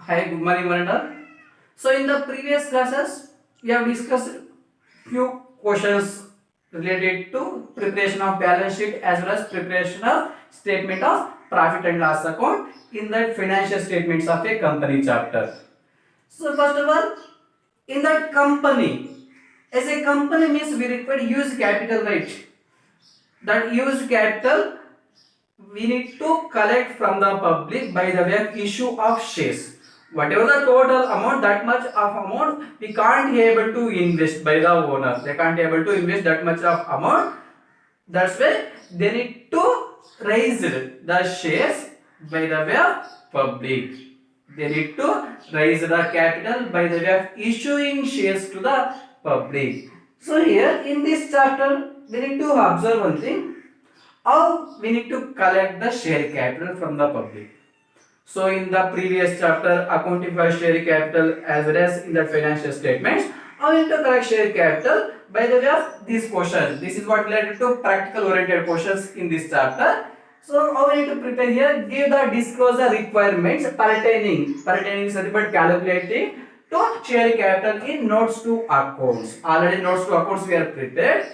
Hi, good morning, Varanda. So, in the previous classes, we have discussed few questions related to preparation of balance sheet as well as preparation of statement of profit and loss account in the financial statements of a company chapter. So, first of all, in that company, as a company means we require use capital, right? That use capital we need to collect from the public by the way of issue of shares. Whatever the total amount, that much of amount we can't be able to invest by the owner. They can't be able to invest that much of amount. That's why they need to raise the shares by the way of public. They need to raise the capital by the way of issuing shares to the public. So here in this chapter, we need to observe one thing, how we need to collect the share capital from the public. So in the previous chapter, accounting for share capital as well as in the financial statements, how we need to collect share capital by the way of this question. This is what related to practical oriented questions in this chapter. So how we need to prepare here, give the disclosure requirements pertaining is nothing but calculating to share capital in notes to accounts. Already notes to accounts we are prepared.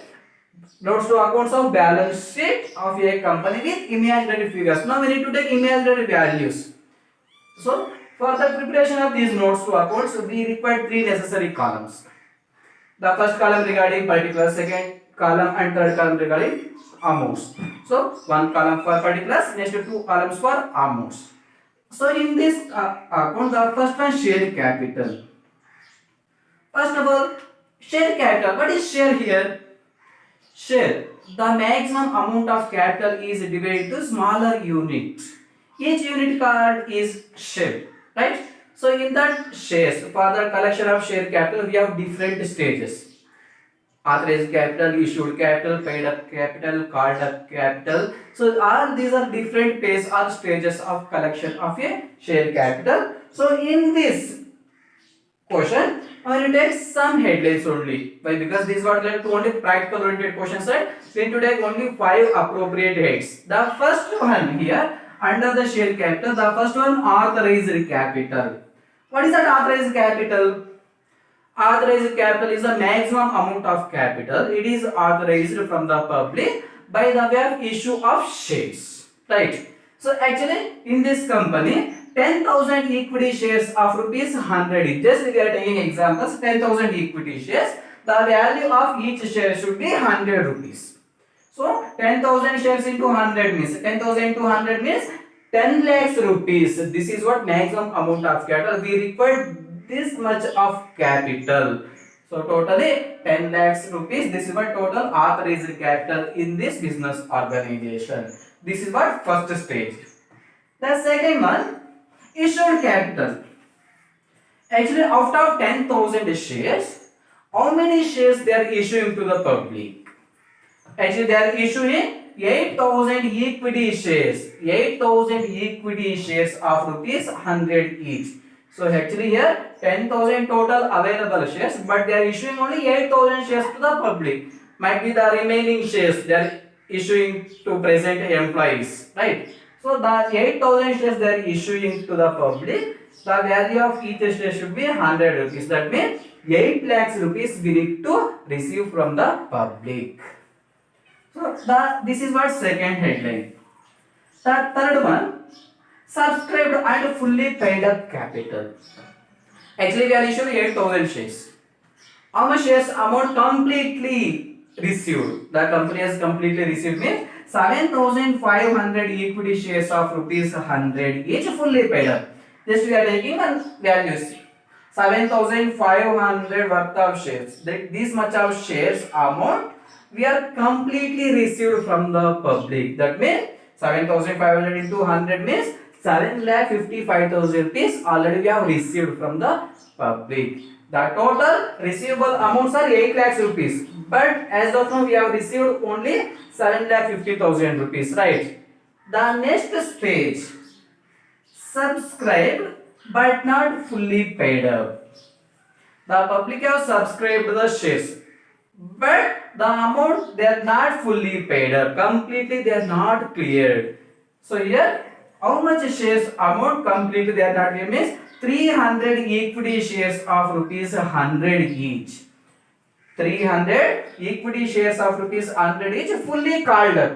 Notes to accounts of balance sheet of a company with imaginary figures. Now we need to take imaginary values. So for the preparation of these notes to accounts, we require three necessary columns. The first column regarding particulars, second column and third column regarding amounts. So one column for particulars, next two columns for amounts. So in this account, the first one share capital. First of all, share capital. What is share here? Share. The maximum amount of capital is divided into smaller units. Each unit called is share, right? So in that shares, for the collection of share capital, we have different stages. Authorized capital, issued capital, paid up capital, called up capital. So all these are different phase or stages of collection of a share capital. So in this question, I will take some headlines only. Why? Because these were like only practical oriented questions, right? We need to take only 5 appropriate heads. The first one here, under the share capital, the first one authorized capital. What is that authorized capital? Authorized capital is the maximum amount of capital. It is authorized from the public by the way of issue of shares, right? So actually, in this company, 10,000 equity shares of rupees 100. Just we are taking examples. 10,000 equity shares. The value of each share should be 100 rupees. So 10,000 shares into 100 means 10,000 into 100 means 10 lakhs rupees. This is what maximum amount of capital. We require this much of capital. So totally 10 lakhs rupees. This is what total authorized capital in this business organization. This is what first stage. The second one, issued capital. Actually, out of 10,000 shares, how many shares they are issuing to the public? Actually, they are issuing 8,000 equity shares. 8,000 equity shares of rupees 100 each. So actually here 10,000 total available shares, but they are issuing only 8,000 shares to the public. Might be the remaining shares they are issuing to present employees, right? So the 8,000 shares they are issuing to the public. The value of each share should be 100 rupees. That means 8 lakhs rupees we need to receive from the public. So this is what second headline. The third one, subscribed and fully paid up capital. Actually, we are issuing 8,000 shares. How much shares amount completely received? The company has completely received means 7,500 equity shares of rupees 100 each fully paid up. Just we are taking values. 7,500 worth of shares. This much of shares amount we are completely received from the public. That means 7,500 into 100 means 7,55,000 rupees already we have received from the public. The total receivable amounts are 8 lakhs rupees. But as of now we have received only 7,50,000 rupees, right? The next stage, subscribed but not fully paid up. The public have subscribed the shares, but the amount they are not fully paid up. Completely they are not cleared. So here how much shares amount complete they are not paying means 300 equity shares of rupees 100 each. 300 equity shares of rupees 100 each fully called up.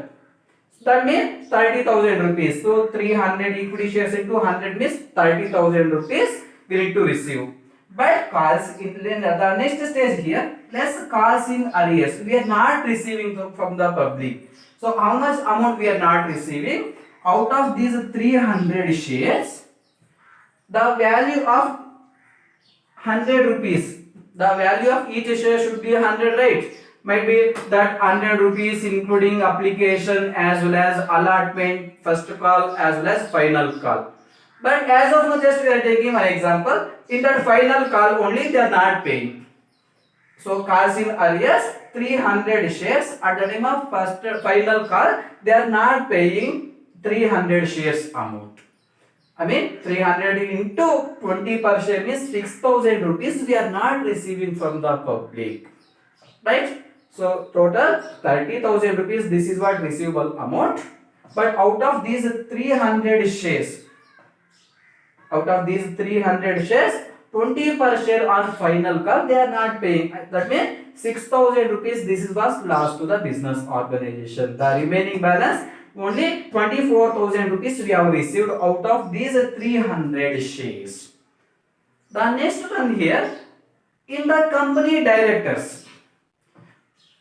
That means 30,000 rupees. So 300 equity shares into 100 means 30,000 rupees we need to receive. But calls in the next stage here, less calls in arrears. We are not receiving from the public. So how much amount we are not receiving? Out of these 300 shares, the value of 100 rupees. The value of each share should be 100, right? Might be that 100 rupees including application as well as allotment, first call as well as final call. But as of now, just we are taking one example. In that final call only they are not paying. So calls in arrears 300 shares at the time of first final call they are not paying 300 shares amount. I mean 300 into 20 per share means 6,000 rupees we are not receiving from the public, right? So total 30,000 rupees, this is what receivable amount. But out of these 300 shares, 20 per share on final call they are not paying. That means 6,000 rupees this was lost to the business organization. The remaining balance only 24,000 rupees we have received out of these 300 shares. The next one here, in the company directors,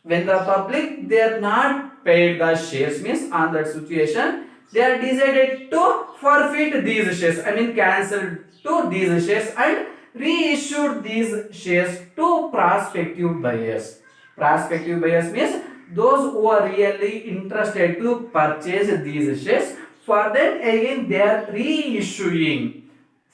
when the public they are not paid the shares means on that situation they are decided to forfeit these shares, I mean cancelled to these shares and reissued these shares to prospective buyers. Prospective buyers means those who are really interested to purchase these shares. For them again they are reissuing.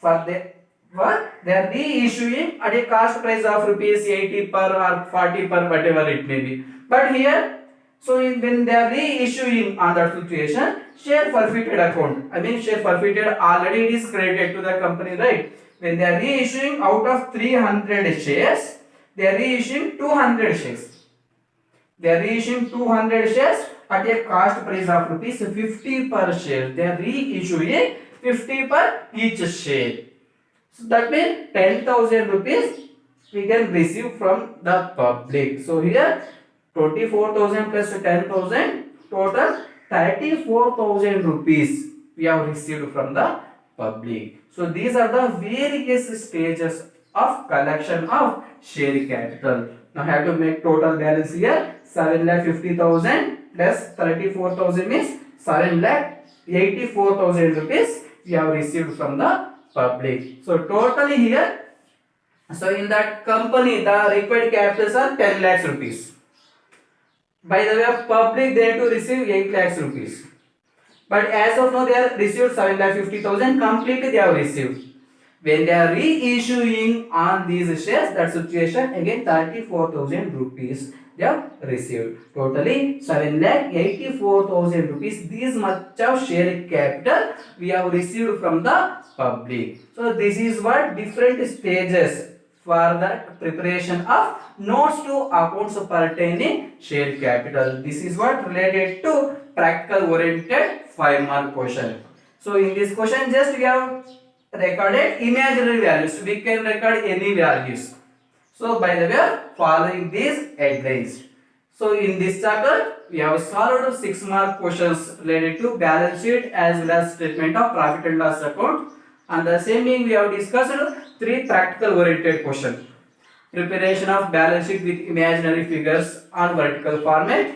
They are reissuing at a cost price of rupees 80 per or 40 per whatever it may be. But here, so when they are reissuing on that situation, share forfeited account. I mean share forfeited already it is credited to the company, right? When they are reissuing out of 300 shares, they are reissuing 200 shares. They are reissuing 200 shares at a cost price of rupees 50 per share. They are reissuing 50 per each share. So that means 10,000 rupees we can receive from the public. So here 24,000 plus 10,000 total 34,000 rupees we have received from the public. So these are the various stages of collection of share capital. Now I have to make total balance here. 7,50,000 plus 34,000 means 7,84,000 rupees we have received from the public. So totally here, so in that company the required capitals are 10 lakhs rupees. By the way of public they have to receive 8 lakhs rupees. But as of now they are received 7,50,000 completely they have received. When they are reissuing on these shares, that situation again 34,000 rupees they have received. Totally 7,84,000 rupees. This much of share capital we have received from the public. So this is what different stages for the preparation of notes to accounts pertaining share capital. This is what related to practical oriented 5-mark question. So in this question just we have recorded imaginary values. We can record any values. So by the way of following these headlines. So in this chapter we have solved 6-mark questions related to balance sheet as well as statement of profit and loss account. And the same thing we have discussed 3 practical oriented questions. Preparation of balance sheet with imaginary figures on vertical format.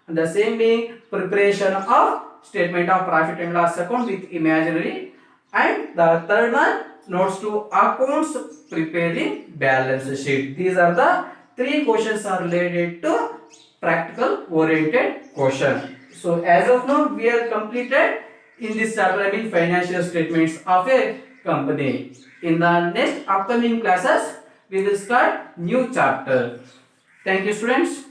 And the same thing preparation of statement of profit and loss account with imaginary. And the third one, notes to accounts preparing balance sheet. These are the 3 questions are related to practical oriented question. So as of now we are completed in this chapter, I mean financial statements of a company. In the next upcoming classes we will start new chapter. Thank you students.